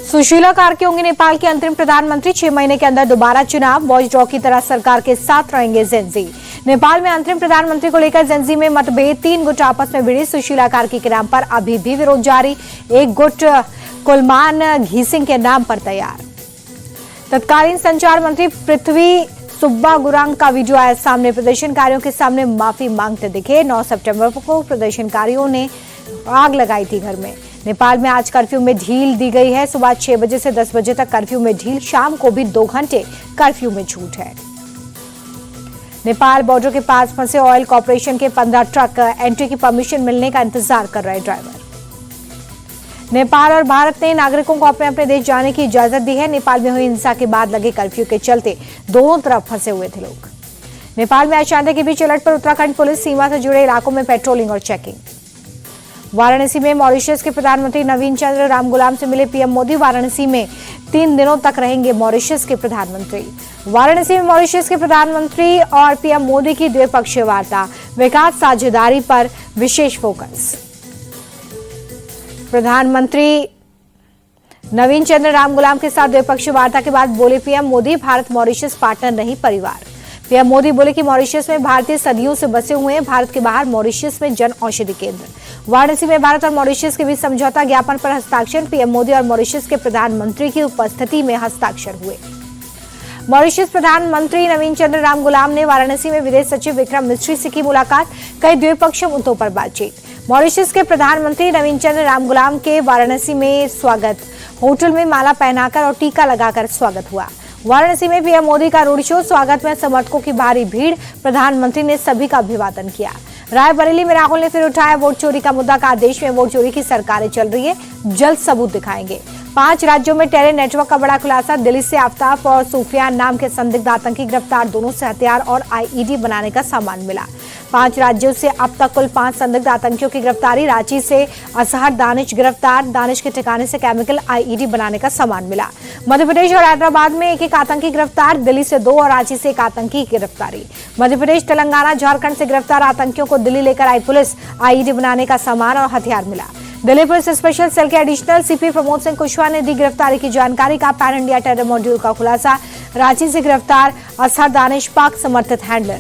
सुशीला कार्की होंगी नेपाल की अंतरिम प्रधानमंत्री। 6 महीने के अंदर दोबारा चुनाव। वॉच डॉग की तरह सरकार के साथ रहेंगे जेनजी। नेपाल में अंतरिम प्रधानमंत्री को लेकर जेनजी में मतभेद। 3 गुट आपस में भिड़े। सुशीला कार्की के नाम पर अभी भी विरोध जारी। एक गुट कुलमान घीसिंग के नाम पर तैयार। तत्कालीन संचार मंत्री पृथ्वी सुब्बा गुरांग का वीडियो आया सामने। प्रदर्शनकारियों के सामने माफी मांगते दिखे। 9 सितंबर को प्रदर्शनकारियों ने आग लगाई थी घर में। नेपाल में आज कर्फ्यू में ढील दी गई है। सुबह 6 बजे से 10 बजे तक कर्फ्यू में ढील। शाम को भी 2 घंटे कर्फ्यू में छूट है। नेपाल बॉर्डर के पास फंसे ऑयल कॉर्पोरेशन के 15 ट्रक एंट्री की परमिशन मिलने का इंतजार कर रहे ड्राइवर। नेपाल और भारत ने नागरिकों को अपने अपने देश जाने की इजाजत दी है। नेपाल में हुई हिंसा के बाद लगे कर्फ्यू के चलते दोनों तरफ फंसे हुए थे लोग। नेपाल में अशांति के बीच अलर्ट पर उत्तराखंड पुलिस। सीमा से जुड़े इलाकों में पेट्रोलिंग और चेकिंग। वाराणसी में मॉरिशस के प्रधानमंत्री नवीन चंद्र रामगुलाम से मिले पीएम मोदी। वाराणसी में 3 दिनों तक रहेंगे मॉरिशस के प्रधानमंत्री। वाराणसी में मॉरिशस के प्रधानमंत्री और पीएम मोदी की द्विपक्षीय वार्ता। विकास साझेदारी पर विशेष फोकस। प्रधानमंत्री नवीन चंद्र रामगुलाम के साथ द्विपक्षीय वार्ता के बाद बोले PM Modi, Bharat Mauritius partner नहीं परिवार। पीएम मोदी बोले कि मॉरिशस में भारतीय सदियों से बसे हुए हैं। भारत के बाहर मॉरिशस में जन औषधि केंद्र। वाराणसी में भारत और मॉरिशस के बीच समझौता ज्ञापन पर हस्ताक्षर। पीएम मोदी और मॉरिशस के प्रधानमंत्री की उपस्थिति में हस्ताक्षर हुए। मॉरिशस प्रधानमंत्री नवीन चंद्र रामगुलाम ने वाराणसी में विदेश सचिव विक्रम मिस्री से की मुलाकात। कई द्विपक्षीय मुद्दों पर बातचीत। मॉरिशस के प्रधानमंत्री नवीन चंद्र रामगुलाम के वाराणसी में स्वागत। होटल में माला पहनाकर और टीका लगाकर स्वागत हुआ। वाराणसी में पीएम मोदी का रोड शो। स्वागत में समर्थकों की भारी भीड़। प्रधानमंत्री ने सभी का अभिवादन किया। रायबरेली में राहुल ने फिर उठाया वोट चोरी का मुद्दा। कहा देश में वोट चोरी की सरकारें चल रही है, जल्द सबूत दिखाएंगे। 5 राज्यों में टेरर नेटवर्क का बड़ा खुलासा। दिल्ली से आफ्ताब और सुफियान नाम के संदिग्ध आतंकी गिरफ्तार। दोनों से हथियार और आईईडी बनाने का सामान मिला। 5 राज्यों से अब तक कुल 5 संदिग्ध आतंकियों की गिरफ्तारी। रांची से असहर दानिश गिरफ्तार। दानिश के ठिकाने से केमिकल आईईडी बनाने का सामान मिला। मध्य प्रदेश और हैदराबाद में एक आतंकी गिरफ्तार। दिल्ली से 2 और रांची से 1 आतंकी की गिरफ्तारी। मध्य प्रदेश, तेलंगाना, झारखंड से गिरफ्तार आतंकियों को दिल्ली लेकर आई पुलिस। आईईडी बनाने का सामान और हथियार मिला। दिल्ली पुलिस स्पेशल सेल के एडिशनल सीपी प्रमोद सिंह कुशवाहा ने दी गिरफ्तारी की जानकारी। का पैन इंडिया टेरर मॉड्यूल का खुलासा। रांची से गिरफ्तार असहर दानिश पाक समर्थित हैंडलर।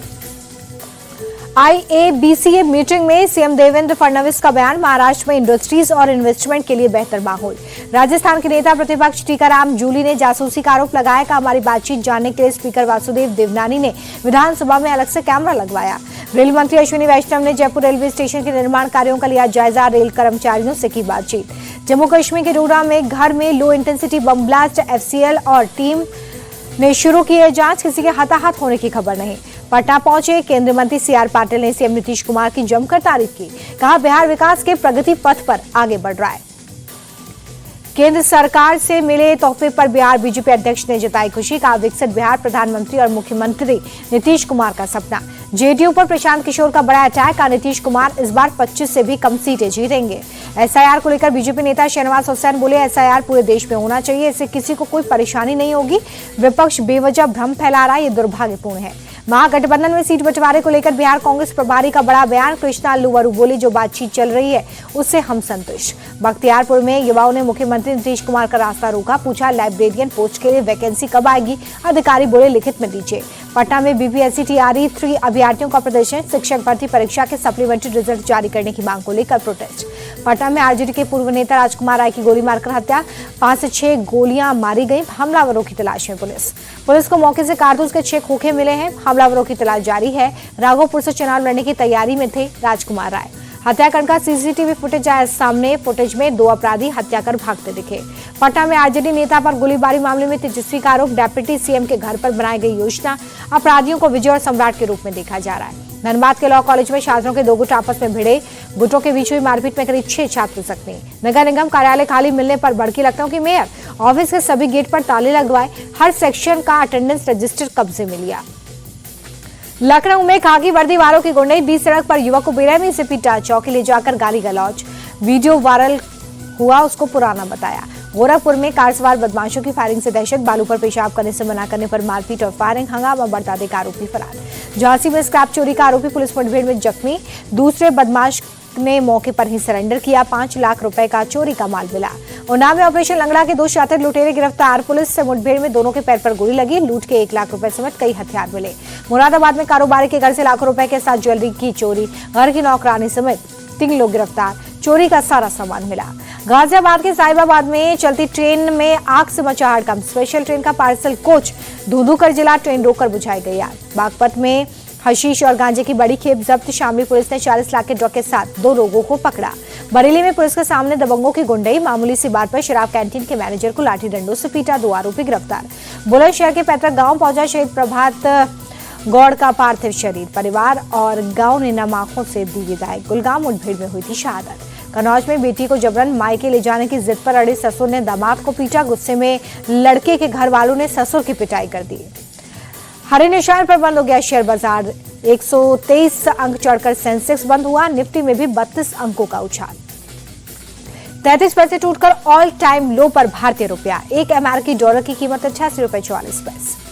IABCA मीटिंग में सीएम देवेंद्र फडणवीस का बयान। महाराष्ट्र में इंडस्ट्रीज और इन्वेस्टमेंट के लिए बेहतर माहौल। राजस्थान के नेता प्रतिपक्ष टीकाराम जूली ने जासूसी का आरोप लगाया। का हमारी बातचीत जानने के लिए स्पीकर वासुदेव देवनानी ने विधानसभा में अलग से कैमरा लगवाया। रेल मंत्री अश्विनी वैष्णव ने जयपुर रेलवे स्टेशन के निर्माण कार्यों का लिया जायजा। रेल कर्मचारियों से की बातचीत। जम्मू कश्मीर के डोडा में घर में low intensity bomb blast. FCL और टीम ने शुरू की है जांच। किसी के हताहत होने की खबर नहीं। पटना पहुंचे केंद्रीय मंत्री CR पाटिल ने सीएम नीतीश कुमार की जमकर तारीफ की। कहा बिहार विकास के प्रगति पथ पर आगे बढ़ रहा है। केंद्र सरकार से मिले तोहफे पर बिहार बीजेपी अध्यक्ष ने जताई खुशी। कहा विकसित बिहार प्रधानमंत्री और मुख्यमंत्री नीतीश कुमार का सपना। जेडीयू पर प्रशांत किशोर का बड़ा अटैक। का नीतीश कुमार इस बार 25 से भी कम सीटें जीतेंगे। SIR को लेकर बीजेपी नेता शहनवाज हुसैन बोले SIR पूरे देश में होना चाहिए, इससे किसी को कोई परेशानी नहीं होगी। विपक्ष बेवजह भ्रम फैला रहा है, ये दुर्भाग्यपूर्ण है। महागठबंधन में सीट बंटवारे को लेकर बिहार कांग्रेस प्रभारी का बड़ा बयान। कृष्णा लुवरू बोली जो बातचीत चल रही है उससे हम संतुष्ट। बख्तियारपुर में युवाओं ने मुख्यमंत्री नीतीश कुमार का रास्ता रोका। पूछा लाइब्रेरियन पोस्ट के लिए वैकेंसी कब आएगी। अधिकारी बोले लिखित में दीजिए। पटना में BPSC TRE 3 अभ्यर्थियों का प्रदर्शन। शिक्षक भर्ती परीक्षा के सप्लीमेंट्री रिजल्ट जारी करने की मांग को लेकर प्रोटेस्ट। पटना में RJD के पूर्व नेता राजकुमार राय की गोली मारकर हत्या। 5 से 6 गोलियां मारी गई। हमलावरों की तलाश में पुलिस को मौके से कारतूस के 6 खोखे मिले हैं। हमलावरों की तलाश जारी है। राघोपुर से चुनाव लड़ने की तैयारी में थे राजकुमार राय। हत्याकांड का CCTV फुटेज आया सामने। फुटेज में 2 अपराधी हत्या कर भागते दिखे। पटना में RJD नेता पर गोलीबारी मामले में तेजस्वी का आरोप। डिप्टी CM के घर पर बनाई गई योजना। अपराधियों को विजय और सम्राट के रूप में देखा जा रहा है। धनबाद के लॉ कॉलेज में छात्रों के 2 गुट आपस में भिड़े। गुटों के बीच हुई मारपीट में करीब 6 छात्र जख्मी। नगर निगम कार्यालय खाली मिलने पर भड़की लखनऊ की मेयर। ऑफिस के सभी गेट पर ताले लगवाए। हर सेक्शन का अटेंडेंस रजिस्टर कब्जे में लिया। लखनऊ में खाकी वर्दी वालों की गुंडई। बीच सड़क पर युवक को बेरहमी से पीटा। चौकी ले जाकर गाली गलौज। वीडियो वायरल हुआ, उसको पुराना बताया। गोरखपुर में कार सवार बदमाशों की फायरिंग से दहशत। बालू पर पेशाब करने से मना करने पर मारपीट और फायरिंग। हंगामा बढ़ता देख आरोपी फरार। झांसी में स्क्रैप चोरी का आरोपी पुलिस मुठभेड़ में जख्मी। दूसरे बदमाश ने मौके पर ही सरेंडर किया। 5 लाख रुपए का चोरी का माल मिला। उन्नाव में ऑपरेशन लंगड़ा के 2 शातिर लुटेरे गिरफ्तार। पुलिस से मुठभेड़ में दोनों के पैर पर गोली लगी। लूट के 1 लाख रुपए समेत कई हथियार मिले। मुरादाबाद में कारोबारी के घर से लाखों रुपए के साथ ज्वेलरी की चोरी। घर की नौकरानी समेत 3 लोग गिरफ्तार। चोरी का सारा सामान मिला। गाजियाबाद के साहिबाबाद में चलती ट्रेन में आग से मचा हड़कंप। स्पेशल ट्रेन का पार्सल कोच धू कर जिला, ट्रेन रोककर बुझाई गई आग। बागपत में हशीश और गांजे की बड़ी खेप जब्त। शामली पुलिस ने 40 लाख के ड्रग के साथ 2 लोगों को पकड़ा। बरेली में पुलिस के सामने दबंगों की गुंडई। मामूली सी बात पर शराब कैंटीन के मैनेजर को लाठी डंडों से पीटा। 2 आरोपी गिरफ्तार। बुलंदशहर के पैतृक गांव पहुंचा शहीद प्रभात गौड़ का पार्थिव शरीर। परिवार और गांव ने नम आंखों से दी विदाई। गुलगाम मुठभेड़ में हुई थी शहादत। कन्नौज में बेटी को जबरन मायके ले जाने की जिद पर अड़े ससुर ने दामाद को पीटा। गुस्से में लड़के के घर वालों ने ससुर की पिटाई कर दी। हरे निशान पर बंद हो गया शेयर बाजार। 123 अंक चढ़कर सेंसेक्स बंद हुआ। निफ्टी में भी 32 अंकों का उछाल। 33 पैसे टूटकर ऑल टाइम लो पर भारतीय रुपया। 1 अमेरिकी डॉलर की कीमत 86 रुपए 44 पैसे।